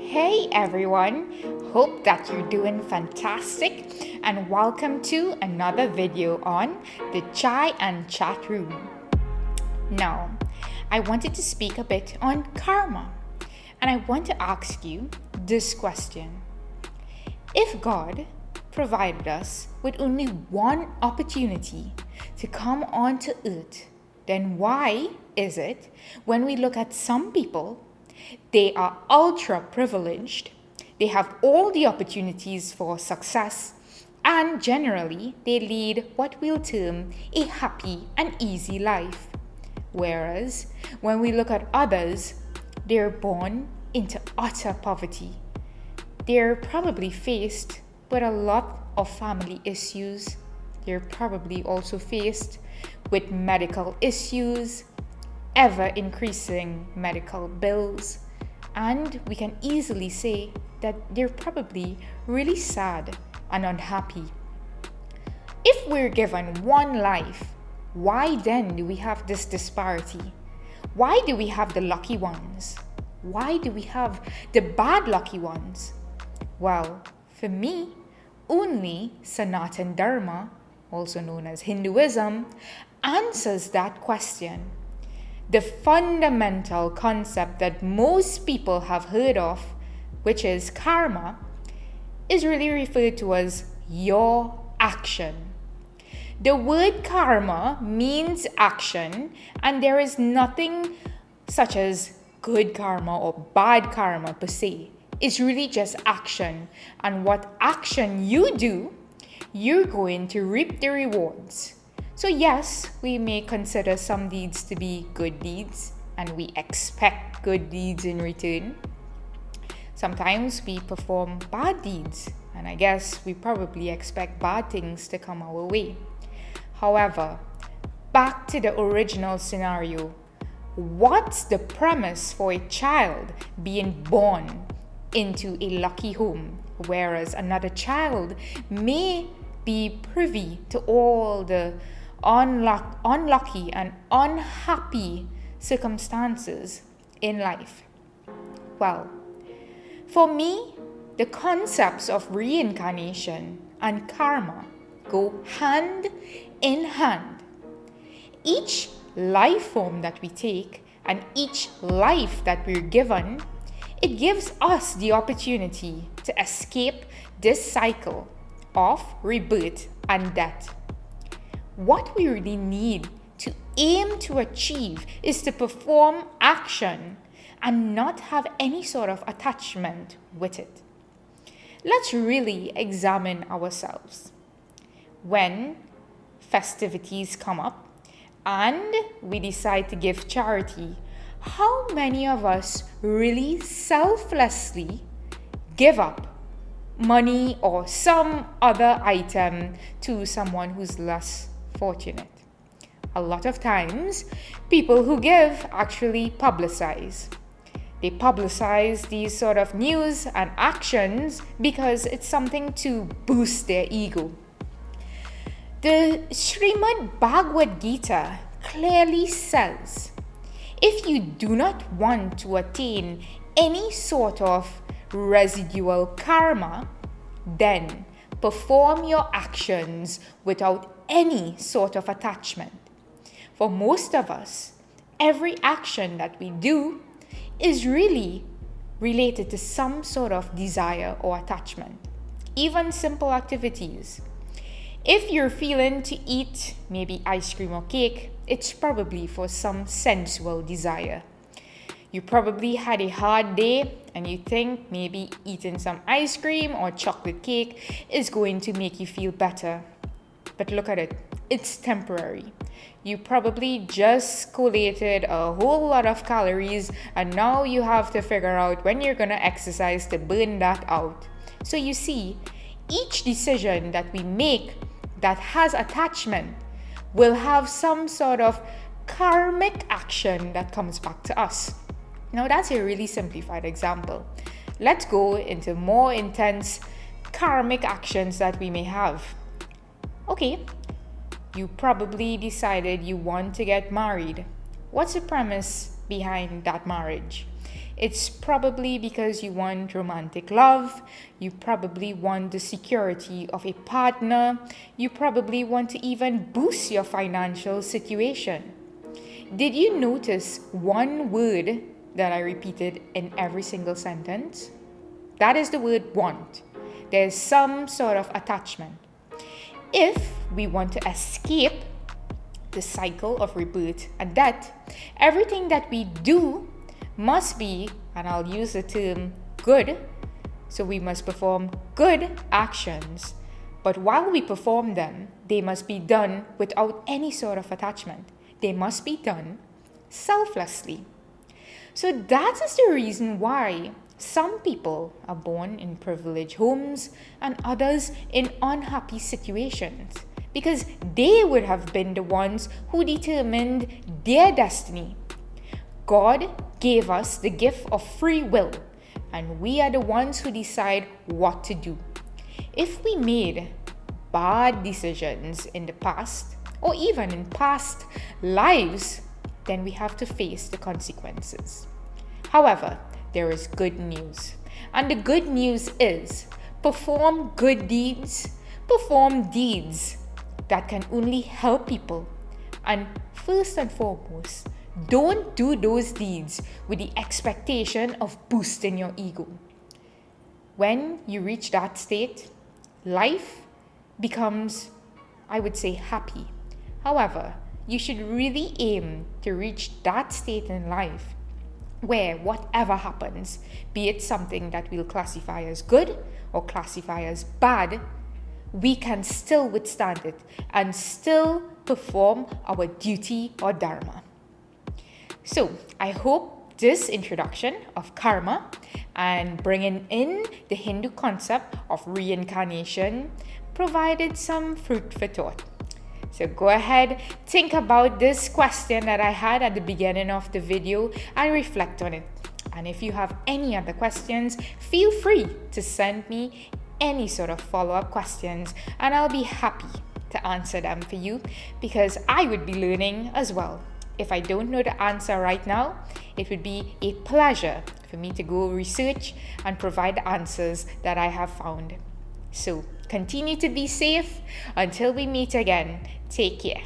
Hey everyone, hope that you're doing fantastic and welcome to another video on the Chai and Chat Room. Now, I wanted to speak a bit on karma and I want to ask you this question. If God provided us with only one opportunity to come onto earth, then why is it when we look at some people, they are ultra privileged, they have all the opportunities for success, and generally they lead what we'll term a happy and easy life. Whereas when we look at others, they're born into utter poverty. They're probably faced with a lot of family issues. They're probably also faced with medical issues, ever increasing medical bills, and we can easily say that they're probably really sad and unhappy. If we're given one life, why then do we have this disparity? Why do we have the lucky ones? Why do we have the bad lucky ones? Well, for me, only Sanatan Dharma, also known as Hinduism, answers that question. The fundamental concept that most people have heard of, which is karma, is really referred to as your action. The word karma means action, and there is nothing such as good karma or bad karma per se. It's really just action, and what action you do, you're going to reap the rewards. So yes, we may consider some deeds to be good deeds and we expect good deeds in return. Sometimes we perform bad deeds and I guess we probably expect bad things to come our way. However, back to the original scenario, what's the premise for a child being born into a lucky home, whereas another child may be privy to all the unlucky and unhappy circumstances in life? Well, for me, the concepts of reincarnation and karma go hand in hand. Each life form that we take and each life that we're given, it gives us the opportunity to escape this cycle of rebirth and death. What we really need to aim to achieve is to perform action and not have any sort of attachment with it. Let's really examine ourselves. When festivities come up and we decide to give charity, how many of us really selflessly give up money or some other item to someone who's less fortunate? A lot of times, people who give actually publicize. They publicize these sort of news and actions because it's something to boost their ego. The Srimad Bhagavad Gita clearly says, if you do not want to attain any sort of residual karma, then perform your actions without any sort of attachment. For most of us, every action that we do is really related to some sort of desire or attachment. Even simple activities. If you're feeling to eat maybe ice cream or cake, it's probably for some sensual desire. You probably had a hard day and you think maybe eating some ice cream or chocolate cake is going to make you feel better. But look at it, it's temporary. You probably just collated a whole lot of calories and now you have to figure out when you're going to exercise to burn that out. So you see, each decision that we make that has attachment will have some sort of karmic action that comes back to us. Now that's a really simplified example. Let's go into more intense karmic actions that we may have. Okay, you probably decided you want to get married. What's the premise behind that marriage? It's probably because you want romantic love, you probably want the security of a partner, you probably want to even boost your financial situation. Did you notice one word that I repeated in every single sentence? That is the word want. There's some sort of attachment. If we want to escape the cycle of rebirth and death, everything that we do must be, and I'll use the term good, so we must perform good actions. But while we perform them, they must be done without any sort of attachment. They must be done selflessly. So that is the reason why some people are born in privileged homes and others in unhappy situations, because they would have been the ones who determined their destiny. God gave us the gift of free will, and we are the ones who decide what to do. If we made bad decisions in the past, or even in past lives, then we have to face the consequences. However, there is good news. And the good news is perform good deeds, perform deeds that can only help people. And first and foremost, don't do those deeds with the expectation of boosting your ego. When you reach that state, life becomes, I would say, happy. However, you should really aim to reach that state in life where whatever happens, be it something that we'll classify as good or classify as bad, we can still withstand it and still perform our duty or dharma. So I hope this introduction of karma and bringing in the Hindu concept of reincarnation provided some food for thought. So go ahead, think about this question that I had at the beginning of the video and reflect on it. And if you have any other questions, feel free to send me any sort of follow-up questions and I'll be happy to answer them for you, because I would be learning as well. If I don't know the answer right now, it would be a pleasure for me to go research and provide the answers that I have found. So continue to be safe until we meet again. Take care.